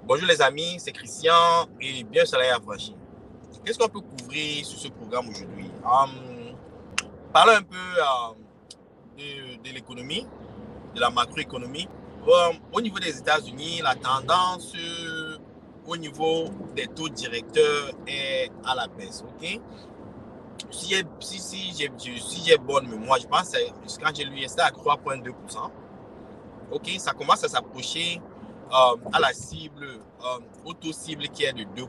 Bonjour les amis, c'est Christian et bien soleil affranchi. Qu'est-ce qu'on peut couvrir sur ce programme aujourd'hui? Parlons un peu de l'économie, de la macroéconomie. Au niveau des États-Unis, la tendance au niveau des taux directeurs est à la baisse. Ok? Si j'ai bonne mémoire, je pense que quand j'ai lu, c'était à 3,2%. Ok, ça commence à s'approcher à la cible, au taux cible qui est de 2%.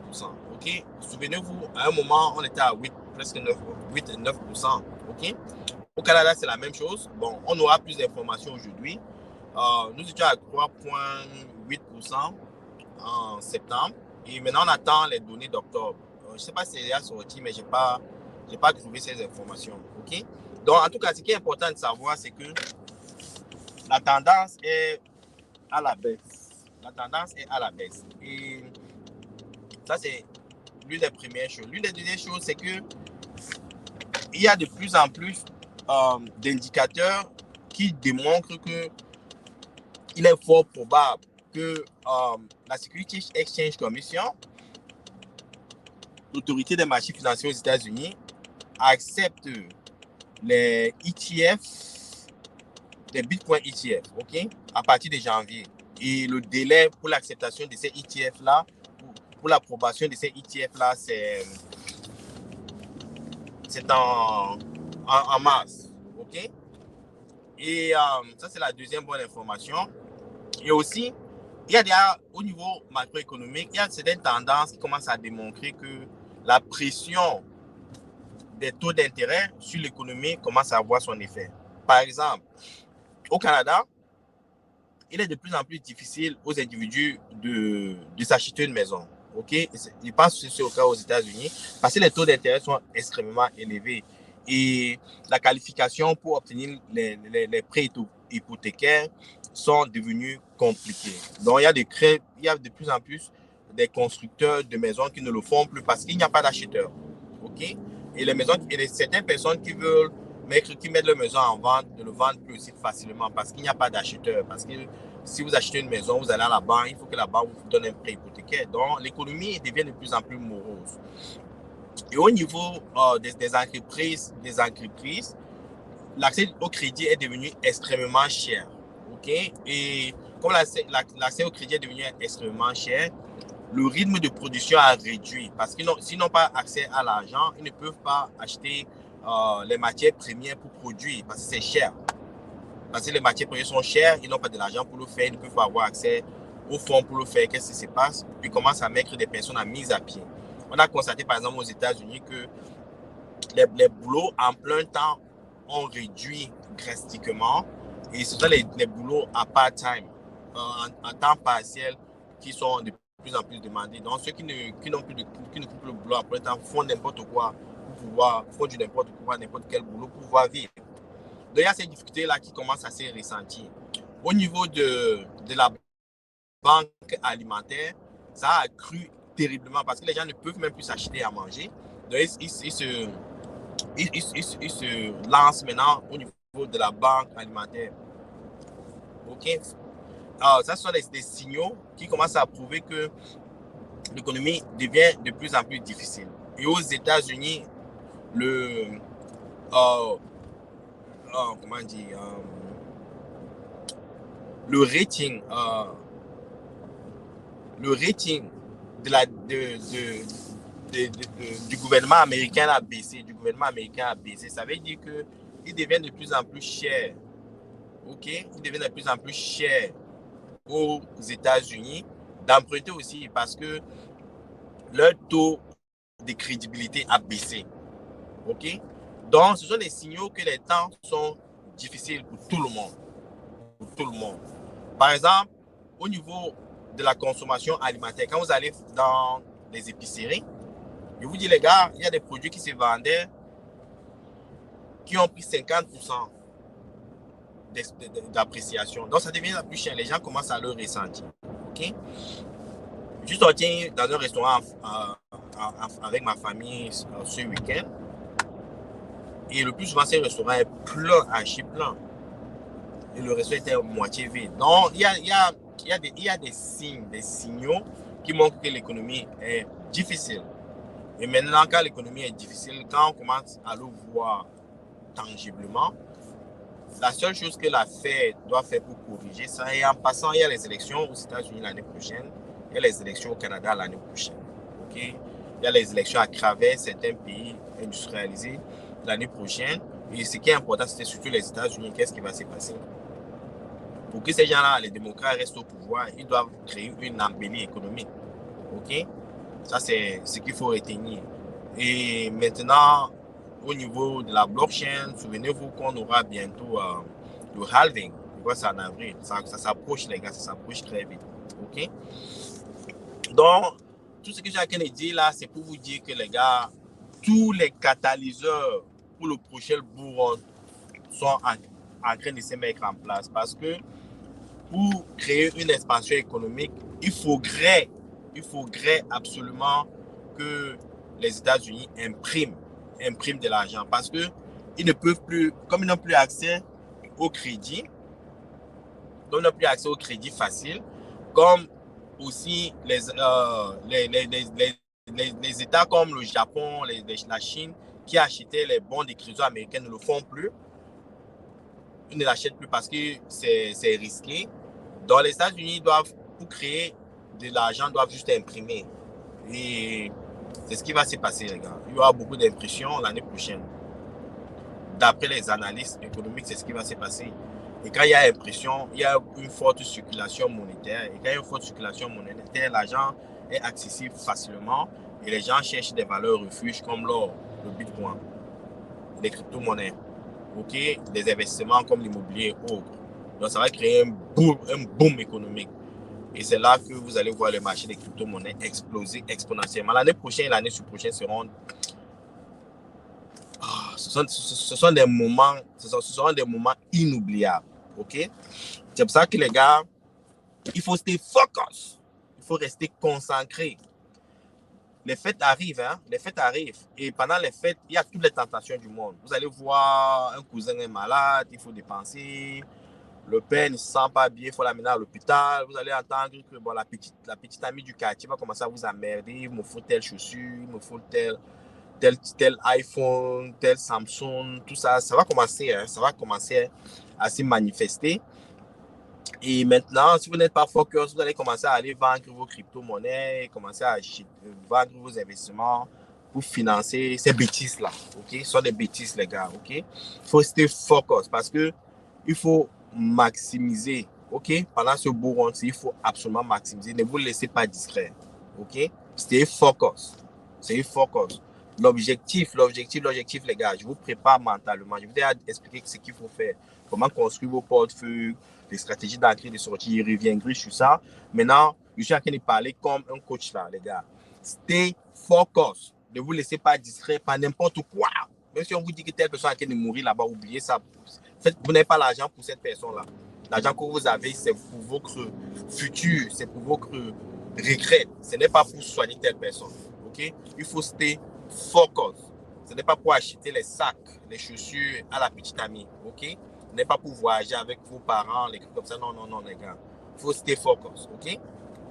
Ok, souvenez-vous, à un moment, on était à 8, presque 9, 8 et 9%. Ok, au Canada, c'est la même chose. Bon, on aura plus d'informations aujourd'hui. Nous étions à 3,8% en septembre. Et maintenant, on attend les données d'octobre. Je ne sais pas si c'est déjà sorti, mais je n'ai pas trouvé ces informations. Ok, donc, en tout cas, ce qui est important de savoir, c'est que la tendance est à la baisse. La tendance est à la baisse. Et ça, c'est l'une des premières choses. L'une des deuxièmes choses, c'est que il y a de plus en plus d'indicateurs qui démontrent que il est fort probable que la Securities Exchange Commission, l'autorité des marchés financiers aux États-Unis, accepte les ETF, les Bitcoin ETF, ok, à partir de janvier. Et le délai pour l'acceptation de ces ETF-là, pour l'approbation de ces ETF-là, c'est en mars. OK? Et ça, c'est la deuxième bonne information. Et aussi, il y a déjà, au niveau macroéconomique, il y a certaines tendances qui commencent à démontrer que la pression des taux d'intérêt sur l'économie commence à avoir son effet. Par exemple, au Canada, il est de plus en plus difficile aux individus de s'acheter une maison. OK? Je pense que c'est le cas aux États-Unis parce que les taux d'intérêt sont extrêmement élevés et la qualification pour obtenir les prêts hypothécaires sont devenus compliqués. Donc, il y a de plus en plus des constructeurs de maisons qui ne le font plus parce qu'il n'y a pas d'acheteurs. OK? Et les maisons, et certaines personnes qui veulent qui mettent leur maison en vente ne le vendent plus aussi facilement parce qu'il n'y a pas d'acheteurs. Parce que si vous achetez une maison, vous allez à la banque, il faut que la banque vous donne un prêt hypothécaire. Donc, l'économie devient de plus en plus morose. Et au niveau des entreprises, l'accès au crédit est devenu extrêmement cher. OK? Et comme l'accès au crédit est devenu extrêmement cher, le rythme de production a réduit parce qu'ils n'ont pas accès à l'argent, ils ne peuvent pas acheter les matières premières pour produire parce que c'est cher. Parce que les matières premières sont chères, ils n'ont pas de l'argent pour le faire, ils ne peuvent pas avoir accès aux fonds pour le faire. Qu'est-ce qui se passe? Puis ils commencent à mettre des personnes à mise à pied. On a constaté par exemple aux États-Unis que les boulots en plein temps ont réduit drastiquement et ce sont les boulots à part-time, en temps partiel, qui sont de plus en plus demandés. Donc ceux qui ne coupent le boulot à plein temps font n'importe quoi font du n'importe quoi, n'importe quel boulot pour pouvoir vivre. Donc il y a ces difficultés-là qui commencent à se ressentir. Au niveau de la banque alimentaire, ça a accru terriblement parce que les gens ne peuvent même plus s'acheter à manger. Donc ils se lancent maintenant au niveau de la banque alimentaire. OK? Alors, ça sont des signaux qui commencent à prouver que l'économie devient de plus en plus difficile. Et aux États-Unis, comment dire, le rating du gouvernement américain a baissé. Ça veut dire qu'il devient de plus en plus cher. OK? Il devient de plus en plus cher aux États-Unis d'emprunter aussi parce que leur taux de crédibilité a baissé. OK? Donc, ce sont des signaux que les temps sont difficiles pour tout le monde. Pour tout le monde. Par exemple, au niveau de la consommation alimentaire, quand vous allez dans les épiceries, je vous dis les gars, il y a des produits qui se vendaient qui ont pris 50% d'appréciation. Donc, ça devient plus cher. Les gens commencent à le ressentir. OK? Je suis sorti dans un restaurant avec ma famille ce week-end. Et le plus souvent, ce restaurant est plein, archi plein. Et le restaurant était moitié vide. Donc, il y a des signes, des signaux qui montrent que l'économie est difficile. Et maintenant, quand l'économie est difficile, quand on commence à le voir tangiblement, la seule chose que la Fed doit faire pour corriger ça, et en passant, il y a les élections aux États-Unis l'année prochaine, il y a les élections au Canada l'année prochaine. Okay? Il y a les élections à travers certains pays industrialisés l'année prochaine. Et ce qui est important, c'est surtout les États-Unis. Qu'est-ce qui va se passer? Pour que ces gens-là, les démocrates, restent au pouvoir, ils doivent créer une embellie économique. OK? Ça, c'est ce qu'il faut retenir. Et maintenant, au niveau de la blockchain, souvenez-vous qu'on aura bientôt le halving. Je crois que c'est en avril. Ça s'approche, les gars, ça s'approche très vite. OK? Donc, tout ce que j'ai à dire là, c'est pour vous dire que les gars, tous les catalyseurs pour le prochain bull run sont en train de se mettre en place. Parce que pour créer une expansion économique, il faudrait absolument que les États-Unis impriment de l'argent. Parce que ils ne peuvent plus, comme ils n'ont plus accès au crédit, facile, comme aussi les États comme le Japon, la Chine, qui achetaient les bons des crédits américains ne le font plus. Ils ne l'achètent plus parce que c'est risqué. Donc les États-Unis doivent, pour créer de l'argent, doivent juste imprimer. Et c'est ce qui va se passer, les gars. Il y aura beaucoup d'impressions l'année prochaine. D'après les analystes économiques, c'est ce qui va se passer. Et quand il y a impression, il y a une forte circulation monétaire. Et quand il y a une forte circulation monétaire, l'argent est accessible facilement. Et les gens cherchent des valeurs refuges comme l'or, le bitcoin, les crypto-monnaies. Okay? Des investissements comme l'immobilier et autres. Donc ça va créer un boom économique. Et c'est là que vous allez voir le marché des crypto-monnaies exploser exponentiellement. L'année prochaine et l'année sur-prochaine seront... Ce sont des moments inoubliables. OK? C'est pour ça que les gars, il faut rester focus. Il faut rester concentré. Les fêtes arrivent, hein? Les fêtes arrivent. Et pendant les fêtes, il y a toutes les tentations du monde. Vous allez voir, un cousin est malade, il faut dépenser. Le père ne se sent pas bien, il faut l'amener à l'hôpital. Vous allez entendre que bon, la petite amie du quartier va commencer à vous emmerder. Il me faut telle chaussure, il me faut tel iPhone, tel Samsung, tout ça. Ça va commencer, hein, à se manifester. Et maintenant, si vous n'êtes pas focus, vous allez commencer à aller vendre vos crypto-monnaies, commencer à vendre vos investissements pour financer ces bêtises-là. OK? Ce sont des bêtises, les gars. OK? Il faut rester focus parce que il faut maximiser. OK? Pendant ce beau run, il faut absolument maximiser. Ne vous laissez pas distraire. OK? Stay focus. Stay focus. L'objectif, les gars, je vous prépare mentalement. Je vous ai expliqué ce qu'il faut faire. Comment construire vos portefeuilles, les stratégies d'entrée et de sortie. Je reviendrai sur ça. Maintenant, je suis en train de parler comme un coach là, les gars. Stay focus. Ne vous laissez pas distraire par n'importe quoi. Même si on vous dit que telle personne est en train de mourir là-bas, oubliez ça. Vous n'avez pas l'argent pour cette personne-là. L'argent que vous avez, c'est pour votre futur, c'est pour votre regret. Ce n'est pas pour soigner telle personne. OK? Il faut stay focus. Ce n'est pas pour acheter les sacs, les chaussures à la petite amie. OK? Ce n'est pas pour voyager avec vos parents, les trucs comme ça. Non, les gars. Il faut stay focus. OK?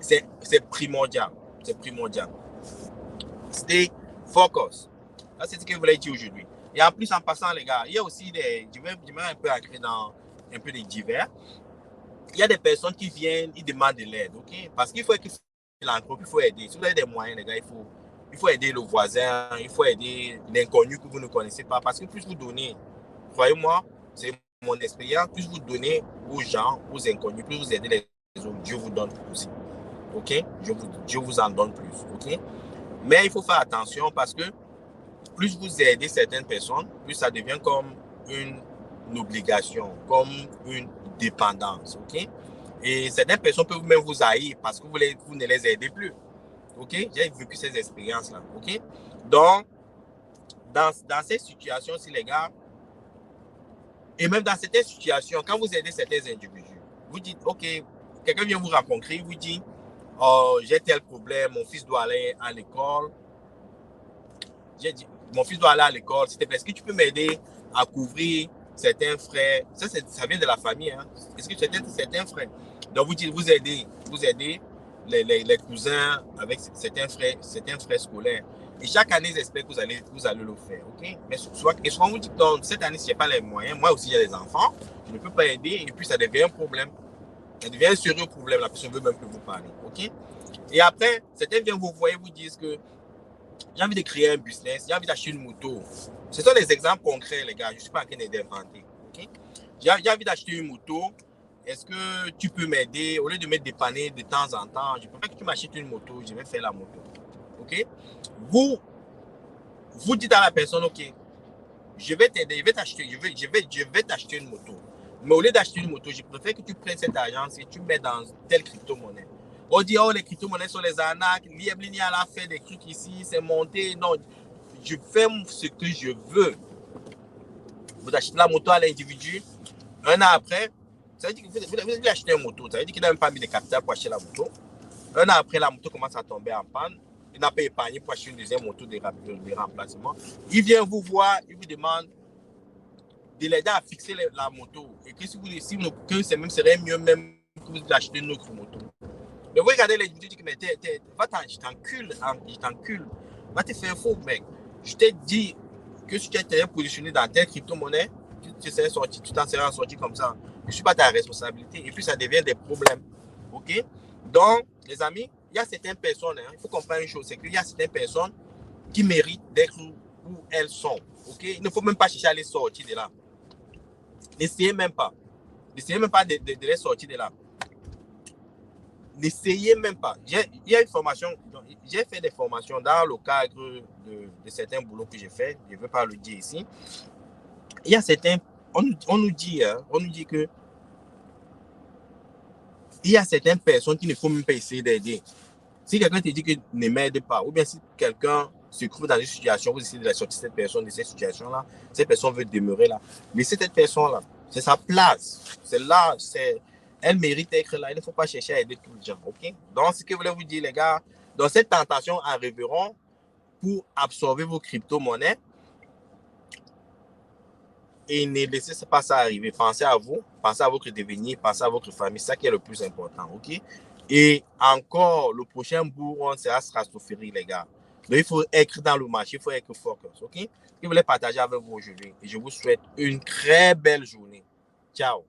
C'est primordial. C'est primordial. Stay focus. Là, c'est ce que je voulais dire aujourd'hui. Et en plus, en passant, les gars, il y a aussi des... Je vais un peu entrer dans un peu des divers. Il y a des personnes qui viennent, ils demandent de l'aide, OK? Parce qu'il faut aider l'entreprise, il faut aider. Si vous avez des moyens, les gars, il faut aider le voisin, il faut aider l'inconnu que vous ne connaissez pas. Parce que plus vous donnez, croyez-moi, c'est mon expérience, plus vous donnez aux gens, aux inconnus, plus vous aidez les autres, Dieu vous donne aussi. OK? Dieu vous en donne plus. OK? Mais il faut faire attention parce que plus vous aidez certaines personnes, plus ça devient comme une obligation, comme une dépendance. OK? Et certaines personnes peuvent même vous haïr parce que vous ne les aidez plus. OK? J'ai vécu ces expériences-là. OK? Donc, dans ces situations-ci, les gars, et même dans certaines situations, quand vous aidez certains individus, vous dites, OK, quelqu'un vient vous rencontrer, vous dit, oh, j'ai tel problème, mon fils doit aller à l'école. J'ai dit, mon fils doit aller à l'école, s'il te plaît, est-ce que tu peux m'aider à couvrir certains frais? Ça vient de la famille, hein? Est-ce que certains frais? Donc, vous dites, vous aidez les cousins avec certains frères scolaires. Et chaque année, j'espère que vous allez le faire, ok? Mais souvent, et souvent vous dites, non, cette année, si je n'ai pas les moyens, moi aussi j'ai des enfants, je ne peux pas aider, et puis ça devient un problème. Ça devient un sérieux problème, la personne veut même plus vous parler, ok? Et après, certains viennent vous voir et vous disent que j'ai envie de créer un business, j'ai envie d'acheter une moto. Ce sont des exemples concrets, les gars, je ne suis pas en train d'inventer, ok? J'ai envie d'acheter une moto, est-ce que tu peux m'aider? Au lieu de me dépanner de temps en temps, je préfère que tu m'achètes une moto, je vais faire la moto, ok? Vous dites à la personne, ok, je vais t'aider, je vais t'acheter une moto. Mais au lieu d'acheter une moto, je préfère que tu prennes cet argent et tu mets dans telle crypto-monnaie. On dit, oh, les crypto-monnaies sont les arnaques, Liebling a fait des trucs ici, c'est monté. Non, je fais ce que je veux. Vous achetez la moto à l'individu, un an après, ça veut dire que vous avez acheté une moto, ça veut dire qu'il n'a même pas mis de capital pour acheter la moto. Un an après, la moto commence à tomber en panne. Il n'a pas épargné pour acheter une deuxième moto de remplacement. Il vient vous voir, il vous demande de l'aider à fixer la moto. Et que si vous décidez que c'est même serait mieux même que vous achetez une autre moto. Mais vous regardez les vidéos, vous dites, mais je t'encule. Va te faire faux, mec. Je t'ai dit que si tu étais positionné dans telle crypto-monnaie, tu t'en serais sorti comme ça. Je ne suis pas ta responsabilité. Et puis, ça devient des problèmes. OK? Donc, les amis, il y a certaines personnes, il faut comprendre une chose, c'est qu'il y a certaines personnes qui méritent d'être où elles sont. OK? Il ne faut même pas chercher à les sortir de là. N'essayez même pas. N'essayez même pas de les sortir de là. N'essayez même pas. Il y a une formation, j'ai fait des formations dans le cadre de certains boulots que j'ai fait. Je ne veux pas le dire ici. Il y a certains, on nous dit que il y a certaines personnes qu'il ne faut même pas essayer d'aider. Si quelqu'un te dit que ne m'aide pas, ou bien si quelqu'un se trouve dans une situation, vous essayez de la sortir cette personne de cette situation-là, cette personne veut demeurer là. Laissez cette personne-là. C'est sa place. C'est là, elle mérite d'être là. Il ne faut pas chercher à aider tout le gens. OK? Donc, ce que je voulais vous dire, les gars, dans cette tentation arriveront pour absorber vos crypto-monnaies et ne laissez pas ça arriver. Pensez à vous, pensez à votre devenir, pensez à votre famille. C'est ça qui est le plus important. OK? Et encore, le prochain bourg, c'est stratosphérique, les gars. Donc, il faut être dans le marché, il faut être focus. OK? Je voulais partager avec vous aujourd'hui. Et je vous souhaite une très belle journée. Ciao.